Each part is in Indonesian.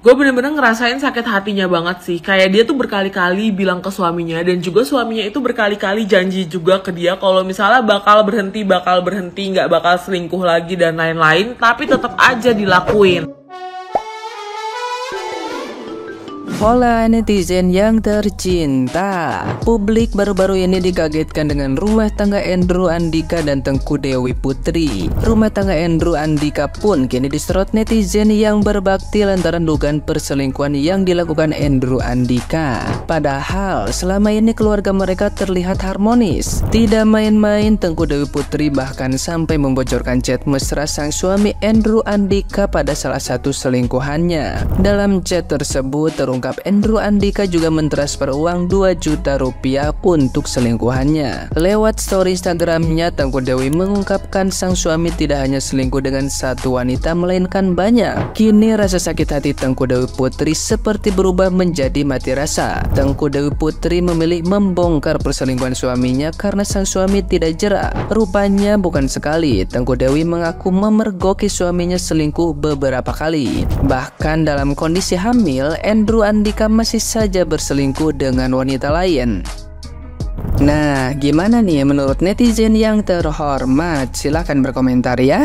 Gue bener-bener ngerasain sakit hatinya banget sih. Kayak dia tuh berkali-kali bilang ke suaminya, dan juga suaminya itu berkali-kali janji juga ke dia kalau misalnya bakal berhenti, nggak bakal selingkuh lagi dan lain-lain, tapi tetap aja dilakuin. Hola netizen yang tercinta, publik baru-baru ini dikagetkan dengan rumah tangga Andrew Andika dan Tengku Dewi Putri. Rumah tangga Andrew Andika pun kini diserot netizen yang berbakti lantaran dugaan perselingkuhan yang dilakukan Andrew Andika. Padahal selama ini keluarga mereka terlihat harmonis. Tidak main-main, Tengku Dewi Putri bahkan sampai membocorkan chat mesra sang suami Andrew Andika pada salah satu selingkuhannya. Dalam chat tersebut terungkap Andrew Andika juga mentransfer uang 2 juta rupiah untuk selingkuhannya. Lewat story Instagramnya, Tengku Dewi mengungkapkan sang suami tidak hanya selingkuh dengan satu wanita melainkan banyak. Kini rasa sakit hati Tengku Dewi Putri seperti berubah menjadi mati rasa. Tengku Dewi Putri memilih membongkar perselingkuhan suaminya karena sang suami tidak jera. Rupanya bukan sekali, Tengku Dewi mengaku memergoki suaminya selingkuh beberapa kali. Bahkan dalam kondisi hamil, Andrew Andika masih saja berselingkuh dengan wanita lain. Nah, gimana nih menurut netizen yang terhormat? Silahkan berkomentar ya.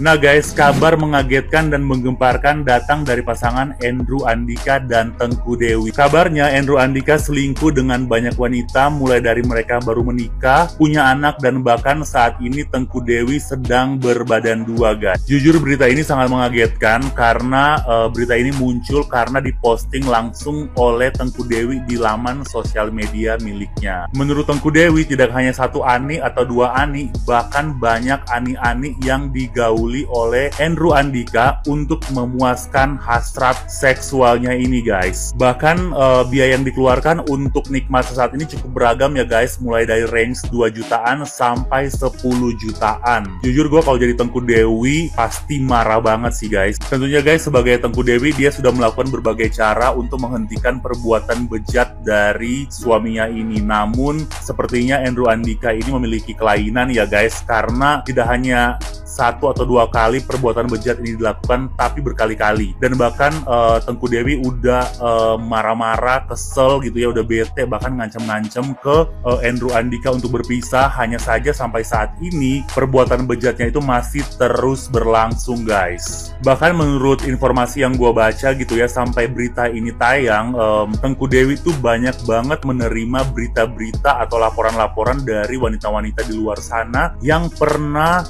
Nah guys, kabar mengagetkan dan menggemparkan datang dari pasangan Andrew Andika dan Tengku Dewi. Kabarnya Andrew Andika selingkuh dengan banyak wanita, mulai dari mereka baru menikah, punya anak, dan bahkan saat ini Tengku Dewi sedang berbadan dua guys. Jujur berita ini sangat mengagetkan karena berita ini muncul karena diposting langsung oleh Tengku Dewi di laman sosial media miliknya. Menurut Tengku Dewi tidak hanya satu ani atau dua ani, bahkan banyak ani-ani yang digauli oleh Andrew Andika untuk memuaskan hasrat seksualnya ini guys. Bahkan biaya yang dikeluarkan untuk nikmat sesaat ini cukup beragam ya guys, mulai dari range 2 jutaan sampai 10 jutaan. Jujur gue kalau jadi Tengku Dewi pasti marah banget sih guys. Tentunya guys, sebagai Tengku Dewi dia sudah melakukan berbagai cara untuk menghentikan perbuatan bejat dari suaminya ini. Namun sepertinya Andrew Andika ini memiliki kelainan ya guys, karena tidak hanya satu atau dua kali perbuatan bejat ini dilakukan, tapi berkali-kali. Dan bahkan Tengku Dewi udah marah-marah, kesel gitu ya, udah bete, bahkan ngancem-ngancem ke Andrew Andika untuk berpisah. Hanya saja sampai saat ini perbuatan bejatnya itu masih terus berlangsung guys. Bahkan menurut informasi yang gue baca gitu ya, sampai berita ini tayang, Tengku Dewi tuh banyak banget menerima berita-berita atau laporan-laporan dari wanita-wanita di luar sana yang pernah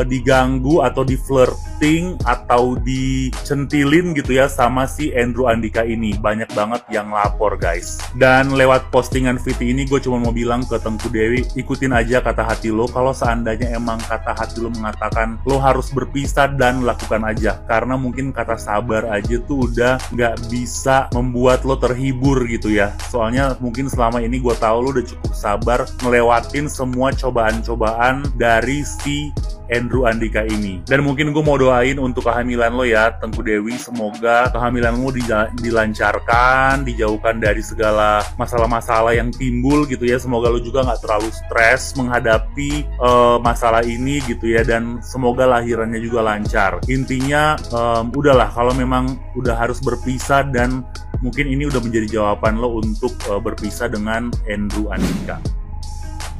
diganggu atau di flirting atau dicentilin gitu ya sama si Andrew Andika ini. Banyak banget yang lapor guys. Dan lewat postingan VT ini gue cuma mau bilang ke Tengku Dewi, ikutin aja kata hati lo. Kalau seandainya emang kata hati lo mengatakan lo harus berpisah, dan lakukan aja. Karena mungkin kata sabar aja tuh udah gak bisa membuat lo terhibur gitu ya. Soalnya mungkin selama ini gue tahu lo udah cukup sabar ngelewatin semua cobaan-cobaan dari si Andrew Andika ini. Dan mungkin gue mau doain untuk kehamilan lo ya Tengku Dewi, semoga kehamilanmu dilancarkan, dijauhkan dari segala masalah-masalah yang timbul gitu ya. Semoga lo juga nggak terlalu stres menghadapi masalah ini gitu ya, dan semoga lahirannya juga lancar. Intinya udahlah, kalau memang udah harus berpisah, dan mungkin ini udah menjadi jawaban lo untuk berpisah dengan Andrew Andika.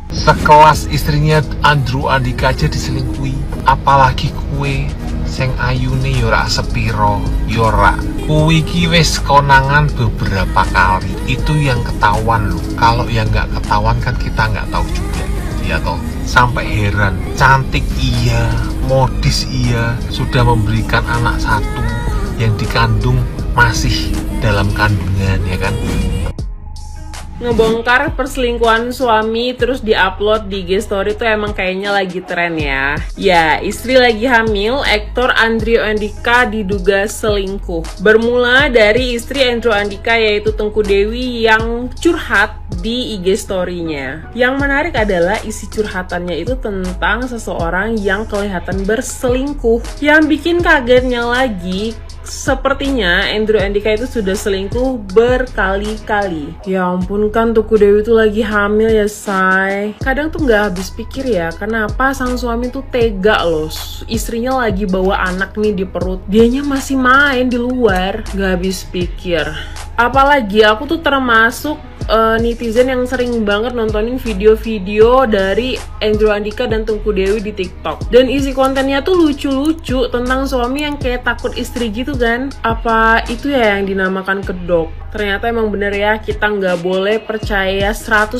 Sekelas istrinya Andrew Andika aja diselingkuhi, apalagi kue sing ayune yora sepiro yora. Kue ki wis konangan beberapa kali, itu yang ketahuan loh. Kalau yang nggak ketahuan kan kita nggak tahu juga ya toh. Sampai heran, cantik iya, modis iya, sudah memberikan anak satu yang dikandung masih dalam kandungan ya kan. Ngebongkar perselingkuhan suami terus diupload di IG story tuh emang kayaknya lagi tren ya. Ya, istri lagi hamil, aktor Andrew Andika diduga selingkuh. Bermula dari istri Andrew Andika yaitu Tengku Dewi yang curhat di IG story-nya. Yang menarik adalah isi curhatannya itu tentang seseorang yang kelihatan berselingkuh. Yang bikin kagetnya lagi, Sepertinya Andrew Andika itu sudah selingkuh berkali-kali. Ya ampun, kan Teuku Dewi tuh lagi hamil ya say. Kadang tuh nggak habis pikir ya, kenapa sang suami tuh tega loh. Istrinya lagi bawa anak nih di perut, dianya masih main di luar. Nggak habis pikir. Apalagi aku tuh termasuk netizen yang sering banget nontonin video-video dari Andrew Andika dan Teuku Dewi di TikTok. Dan isi kontennya tuh lucu-lucu tentang suami yang kayak takut istri gitu kan. Apa itu ya yang dinamakan kedok? Ternyata emang bener ya, kita nggak boleh percaya 100%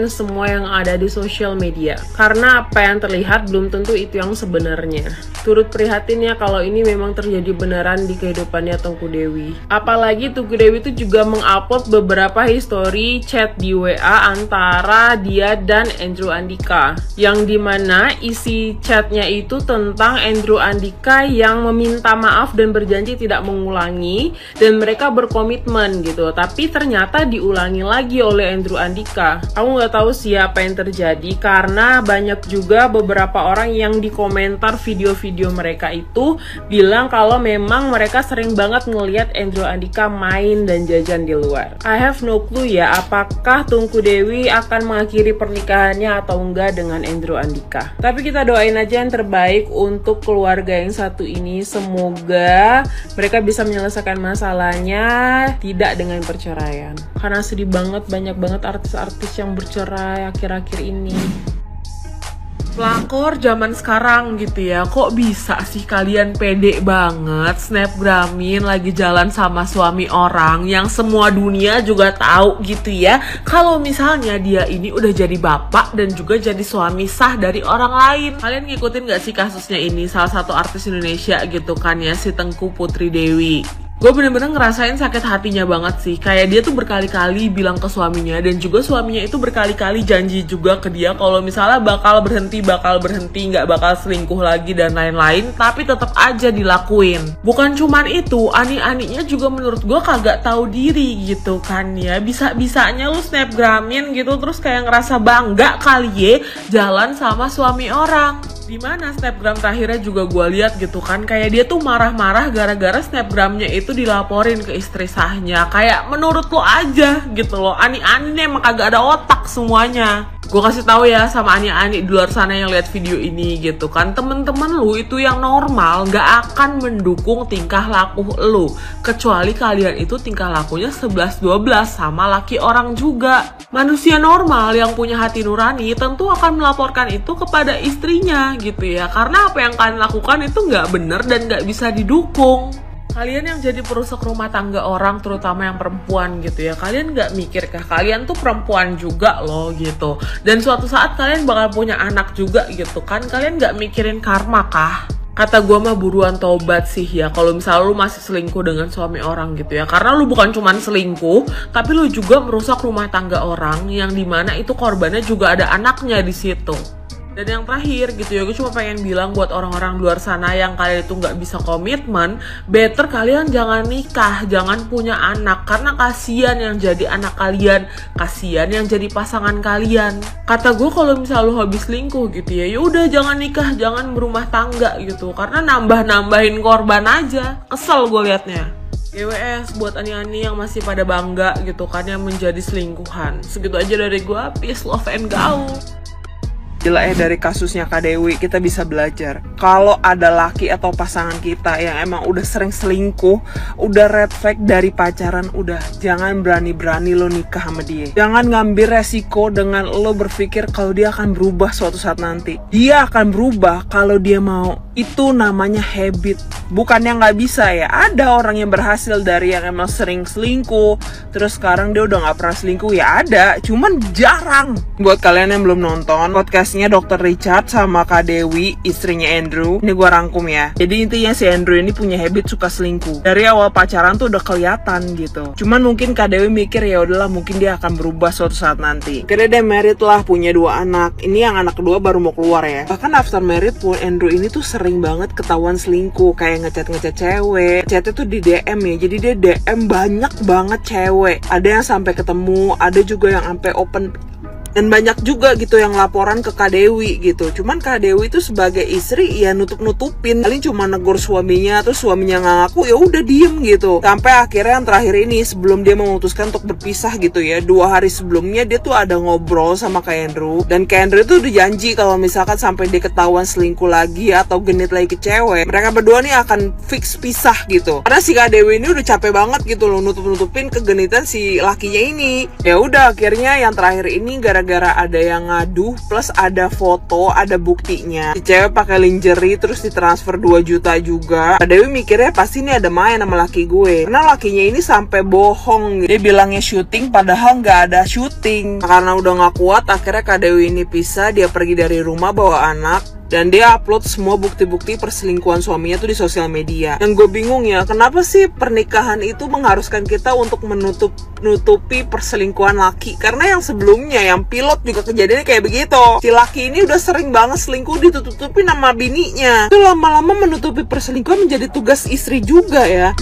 semua yang ada di sosial media. Karena apa yang terlihat belum tentu itu yang sebenarnya. Turut prihatin ya kalau ini memang terjadi beneran di kehidupannya Teuku Dewi. Apalagi Teuku Dewi itu juga mengupload beberapa history chat di WA antara dia dan Andrew Andika, yang dimana isi chatnya itu tentang Andrew Andika yang meminta maaf dan berjanji tidak mengulangi, dan mereka berkomitmen gitu. Tapi ternyata diulangi lagi oleh Andrew Andika. Aku nggak tahu siapa yang terjadi, karena banyak juga beberapa orang yang di komentar video-video mereka itu bilang kalau memang mereka sering banget ngelihat Andrew Andika main dan jajan di luar. I have no clue ya, apakah Teuku Dewi akan mengakhiri pernikahannya atau enggak dengan Andrew Andika. Tapi kita doain aja yang terbaik untuk keluarga yang satu ini. Semoga mereka bisa menyelesaikan masalahnya tidak dengan perceraian. Karena sedih banget, banyak banget artis-artis yang bercerai akhir-akhir ini. Pelakor zaman sekarang gitu ya, kok bisa sih kalian pede banget snapgramin lagi jalan sama suami orang yang semua dunia juga tahu gitu ya, kalau misalnya dia ini udah jadi bapak dan juga jadi suami sah dari orang lain. Kalian ngikutin gak sih kasusnya ini, salah satu artis Indonesia gitu kan ya, si Tengku Putri Dewi. Gue bener-bener ngerasain sakit hatinya banget sih. Kayak dia tuh berkali-kali bilang ke suaminya, dan juga suaminya itu berkali-kali janji juga ke dia kalau misalnya bakal berhenti, nggak bakal selingkuh lagi dan lain-lain, tapi tetap aja dilakuin. Bukan cuman itu, ani-aninya juga menurut gue kagak tahu diri gitu kan ya. Bisa-bisanya lu snapgramin gitu terus kayak ngerasa bangga kali ya jalan sama suami orang. Dimana snapgram terakhirnya juga gue lihat gitu kan, kayak dia tuh marah-marah gara-gara snapgramnya itu dilaporin ke istri sahnya. Kayak menurut lo aja gitu loh, ani-ani emang kagak ada otak semuanya. Gue kasih tahu ya sama ani-ani di luar sana yang lihat video ini gitu kan, temen-temen lu itu yang normal gak akan mendukung tingkah laku lu, kecuali kalian itu tingkah lakunya 11-12 sama laki orang juga. Manusia normal yang punya hati nurani tentu akan melaporkan itu kepada istrinya gitu ya, karena apa yang kalian lakukan itu gak bener dan gak bisa didukung. Kalian yang jadi perusak rumah tangga orang, terutama yang perempuan gitu ya, kalian gak mikir kah kalian tuh perempuan juga loh gitu, dan suatu saat kalian bakal punya anak juga gitu kan, kalian gak mikirin karma kah? Kata gue mah buruan tobat sih ya kalau misalnya lu masih selingkuh dengan suami orang gitu ya, karena lu bukan cuman selingkuh tapi lu juga merusak rumah tangga orang yang dimana itu korbannya juga ada anaknya di situ. Dan yang terakhir gitu ya, gue cuma pengen bilang buat orang-orang luar sana yang kalian itu nggak bisa komitmen, better kalian jangan nikah, jangan punya anak, karena kasihan yang jadi anak kalian, kasihan yang jadi pasangan kalian. Kata gue kalau misalnya lu habis selingkuh gitu ya, yaudah jangan nikah, jangan berumah tangga gitu, karena nambah-nambahin korban aja. Kesel gue liatnya. GWS buat ani-ani yang masih pada bangga gitu kan yang menjadi selingkuhan. Segitu aja dari gue, peace, love, and gaul. Gila ya, dari kasusnya Kak Dewi kita bisa belajar kalau ada laki atau pasangan kita yang emang udah sering selingkuh, udah red flag dari pacaran, udah jangan berani-berani lo nikah sama dia. Jangan ngambil resiko dengan lo berpikir kalau dia akan berubah suatu saat nanti. Dia akan berubah kalau dia mau. Itu namanya habit. Bukannya nggak bisa ya, ada orang yang berhasil dari yang emang sering selingkuh terus sekarang dia udah nggak pernah selingkuh, ya ada, cuman jarang. Buat kalian yang belum nonton podcastnya Dr. Richard sama Kak Dewi, istrinya Andrew, ini gue rangkum ya. Jadi intinya si Andrew ini punya habit suka selingkuh. Dari awal pacaran tuh udah kelihatan gitu. Cuman mungkin Kak Dewi mikir ya udahlah mungkin dia akan berubah suatu saat nanti. Akhirnya dia married lah, punya 2 anak. Ini yang anak kedua baru mau keluar ya. Bahkan after married pun Andrew ini tuh sering banget ketahuan selingkuh, kayak ngechat cewek. Chatnya tuh di DM ya, jadi dia DM banyak banget cewek. Ada yang sampai ketemu, ada juga yang sampai open Dan banyak juga gitu yang laporan ke Kak Dewi gitu. Cuman Kak Dewi itu sebagai istri ya nutup-nutupin. Paling cuma negur suaminya, terus suaminya nggak ngaku, ya udah diem gitu. Sampai akhirnya yang terakhir ini, sebelum dia memutuskan untuk berpisah gitu ya, 2 hari sebelumnya dia tuh ada ngobrol sama Kak Andrew. Dan Kak Andrew tuh udah janji kalau misalkan sampai dia ketahuan selingkuh lagi atau genit lagi ke cewek, mereka berdua nih akan fix pisah gitu. Karena si Kak Dewi ini udah capek banget gitu loh nutup-nutupin kegenitan si lakinya ini. Ya udah akhirnya yang terakhir ini gara-gara ada yang ngadu plus ada foto, ada buktinya. Si cewek pakai lingerie terus ditransfer 2 juta juga. Kak Dewi mikirnya pasti ini ada main sama laki gue. Karena lakinya ini sampai bohong. Dia bilangnya syuting padahal nggak ada syuting. Karena udah nggak kuat akhirnya Kak Dewi ini pisah. Dia pergi dari rumah bawa anak. Dan dia upload semua bukti-bukti perselingkuhan suaminya tuh di sosial media. Yang gue bingung ya, kenapa sih pernikahan itu mengharuskan kita untuk menutupi perselingkuhan laki? Karena yang sebelumnya, yang pilot juga kejadiannya kayak begitu. Si laki ini udah sering banget selingkuh ditutup-tutupin sama bininya. Itu lama-lama menutupi perselingkuhan menjadi tugas istri juga ya.